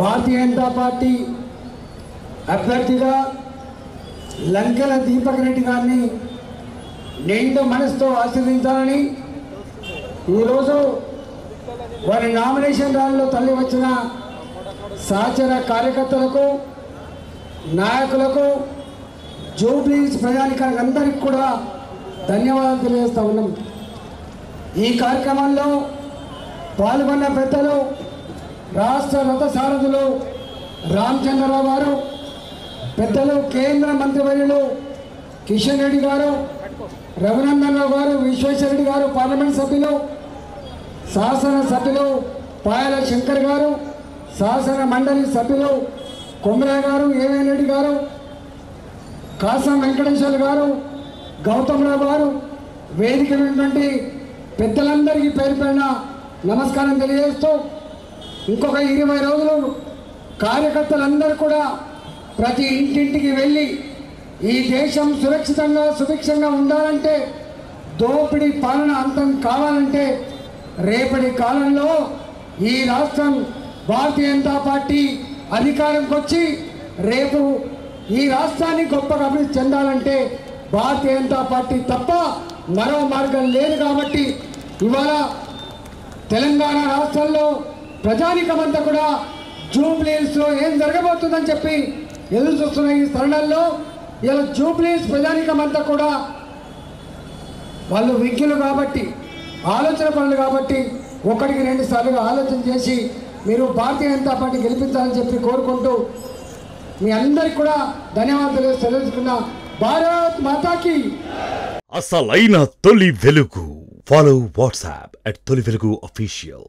Bharatiya Janata party అభ్యర్థిగా లంకెల దీపక్ రెడ్డి గారిని నిండు మనసుతో ఆశీర్వదించాలని ఈరోజు వారి నామినేషన్ ర్యాలీలో తరలి వచ్చిన సహచర కార్యకర్తలకు నాయకులకు జూబ్లీస్ ప్రజానికానికి అందరికీ కూడా ధన్యవాదాలు తెలియజేస్తా ఉన్నాం। ఈ కార్యక్రమంలో పాల్గొన్న పెద్దలు రాష్ట్ర రథ సారథులు రామచంద్రరావు గారు, పెద్దలు కేంద్ర మంత్రివర్యులు కిషన్ రెడ్డి గారు, రఘునందన్ రావు గారు, విశ్వేశ్వరరెడ్డి గారు, పార్లమెంట్ సభ్యులు, శాసన సభ్యులు పాయల శంకర్ గారు, శాసన మండలి సభ్యులు కొమరా గారు, ఏవన్ రెడ్డి గారు, కాసం వెంకటేశ్వర గారు, గౌతమ్రావు గారు, వేదిక ఉన్నటువంటి పెద్దలందరికీ పేరు పేరున నమస్కారం తెలియజేస్తూ ఇంకొక 20 రోజులు కార్యకర్తలందరూ కూడా ప్రతి ఇంటింటికి వెళ్ళి ఈ దేశం సురక్షితంగా సుభిక్షంగా ఉండాలంటే, దోపిడీ పాలన అంతం కావాలంటే రేపటి కాలంలో ఈ రాష్ట్రం భారతీయ జనతా పార్టీ అధికారంకి వచ్చి రేపు ఈ రాష్ట్రాన్ని గొప్పగా అభివృద్ధి చెందాలంటే భారతీయ జనతా పార్టీ తప్ప మరో మార్గం లేదు। కాబట్టి ఇవాళ తెలంగాణ రాష్ట్రంలో ప్రజానికమంతా కూడా జూబ్లీస్లో ఏం జరగబోతుందని చెప్పి ఎదురు చూస్తున్న ఈ తరుణంలో ఇలా జూబ్లీస్ ప్రజానికమంతా కూడా వాళ్ళు విజ్ఞులు కాబట్టి, ఆలోచన పనులు కాబట్టి 1-2 సార్లుగా ఆలోచన చేసి మీరు భారతీయ జనతా పార్టీ గెలిపించాలని చెప్పి కోరుకుంటూ మీ అందరికి కూడా ధన్యవాదాలు తెలుసుకున్నా। భారత్ మాతాకి అసలైన తొలి వెలుగు. ఫాలో వాట్సాప్ @తొలి వెలుగు official.